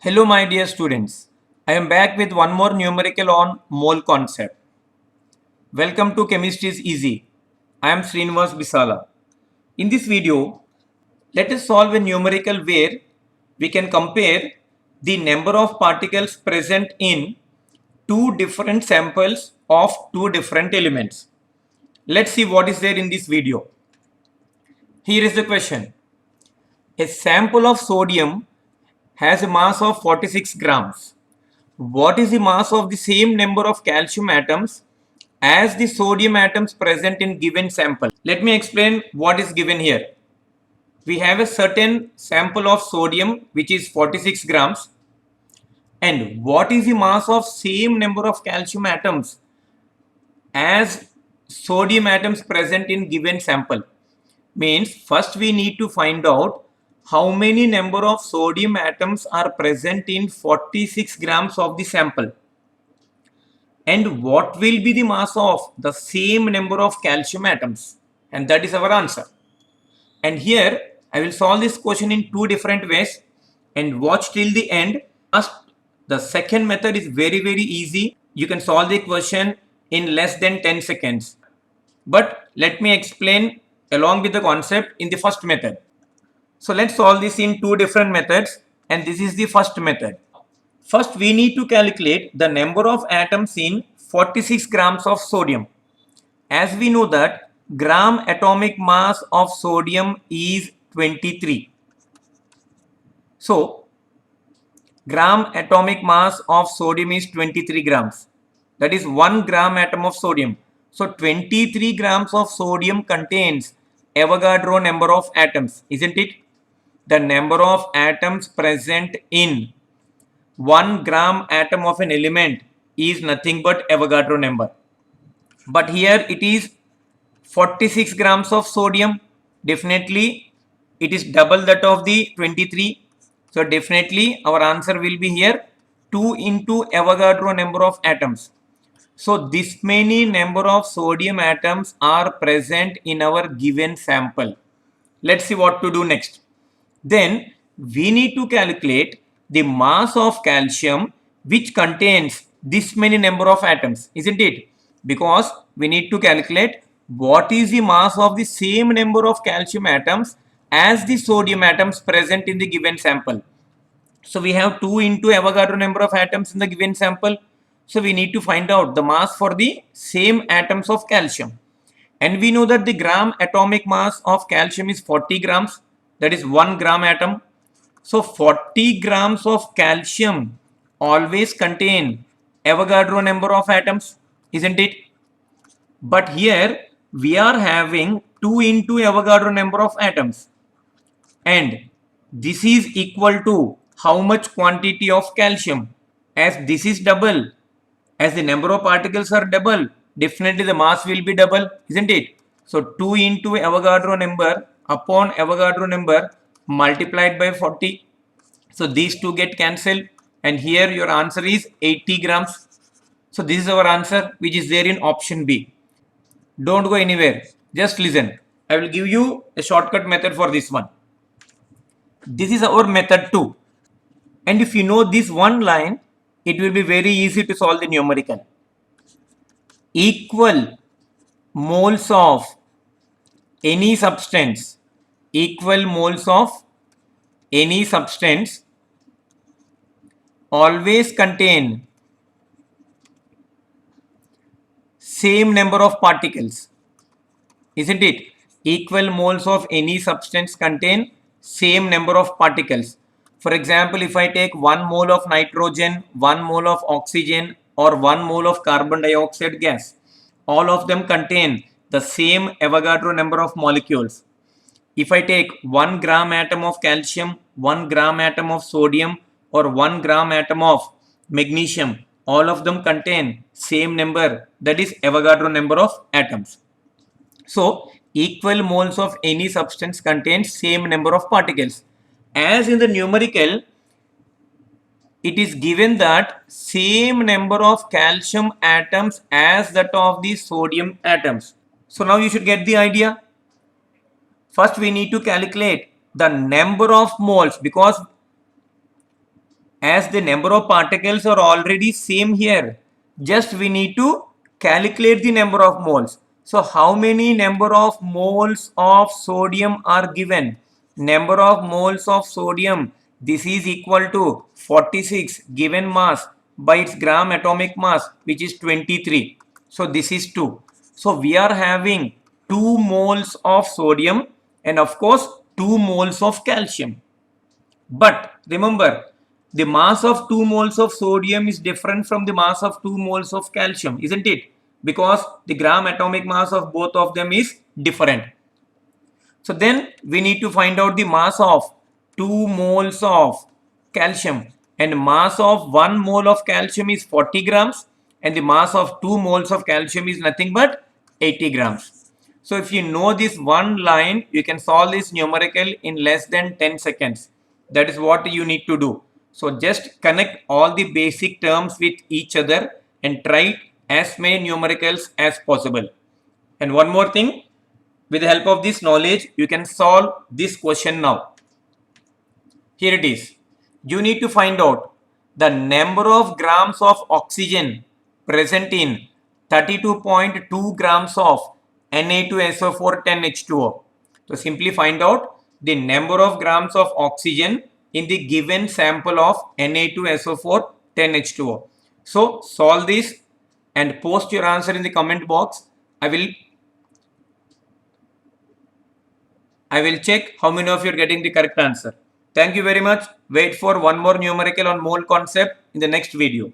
Hello my dear students, I am back with one more numerical on mole concept. Welcome to Chemistry is Easy. I am Srinivas Bisala. In this video, let us solve a numerical where we can compare the number of particles present in two different samples of two different elements. Let's see what is there in this video. Here is the question. A sample of sodium has a mass of 46 grams. What is the mass of the same number of calcium atoms as the sodium atoms present in given sample? Let me explain what is given here. We have a certain sample of sodium which is 46 grams, and what is the mass of same number of calcium atoms as sodium atoms present in given sample? Means first we need to find out how many number of sodium atoms are present in 46 grams of the sample, and what will be the mass of the same number of calcium atoms, and that is our answer. And here I will solve this question in two different ways, and watch till the end. The second method is very easy. You can solve the question in less than 10 seconds, but let me explain along with the concept in the first method. So let's solve this in two different methods, and this is the first method. First, we need to calculate the number of atoms in 46 grams of sodium. As we know that gram atomic mass of sodium is 23. So, gram atomic mass of sodium is 23 grams. That is 1 gram atom of sodium. So, 23 grams of sodium contains Avogadro number of atoms, isn't it? The number of atoms present in 1 gram atom of an element is nothing but Avogadro number. But here it is 46 grams of sodium. Definitely it is double that of the 23. So definitely our answer will be here 2 into Avogadro number of atoms. So this many number of sodium atoms are present in our given sample. Let's see what to do next. Then we need to calculate the mass of calcium which contains this many number of atoms, isn't it? Because we need to calculate what is the mass of the same number of calcium atoms as the sodium atoms present in the given sample. So we have 2 into Avogadro number of atoms in the given sample. So we need to find out the mass for the same atoms of calcium. And we know that the gram atomic mass of calcium is 40 grams. That is 1 gram atom. So 40 grams of calcium always contain Avogadro number of atoms, isn't it? But here we are having 2 into Avogadro number of atoms, and this is equal to how much quantity of calcium? As this is double, as the number of particles are double, definitely the mass will be double, isn't it? So 2 into Avogadro number upon Avogadro number multiplied by 40. So these two get cancelled, and here your answer is 80 grams. So this is our answer which is there in option B. Don't go anywhere, just listen. I will give you a shortcut method for this one. This is our method 2. And if you know this one line, it will be very easy to solve the numerical. Equal moles of any substance, equal moles of any substance always contain same number of particles, isn't it? Equal moles of any substance contain same number of particles. For example, if I take 1 mole of nitrogen, 1 mole of oxygen, or 1 mole of carbon dioxide gas, all of them contain the same Avogadro number of molecules. If I take 1 gram atom of calcium, 1 gram atom of sodium, or 1 gram atom of magnesium, all of them contain same number, that is Avogadro number of atoms. So equal moles of any substance contains same number of particles. As in the numerical, it is given that same number of calcium atoms as that of the sodium atoms. So now you should get the idea. First we need to calculate the number of moles, because as the number of particles are already same here, just we need to calculate the number of moles. So how many number of moles of sodium are given? Number of moles of sodium, this is equal to 46 given mass by its gram atomic mass, which is 23. So this is 2. So we are having 2 moles of sodium and of course 2 moles of calcium. But remember, the mass of 2 moles of sodium is different from the mass of 2 moles of calcium, isn't it? Because the gram atomic mass of both of them is different. So then we need to find out the mass of 2 moles of calcium, and mass of 1 mole of calcium is 40 grams and the mass of 2 moles of calcium is nothing but 80 grams. So if you know this one line, you can solve this numerical in less than 10 seconds. That is what you need to do. So just connect all the basic terms with each other and try as many numericals as possible. And one more thing, with the help of this knowledge, you can solve this question now. Here it is. You need to find out the number of grams of oxygen present in 32.2 grams of Na2SO4 10H2O. So simply find out the number of grams of oxygen in the given sample of Na2SO4 10H2O. So solve this and post your answer in the comment box. I will check how many of you are getting the correct answer. Thank you very much. Wait for one more numerical on mole concept in the next video.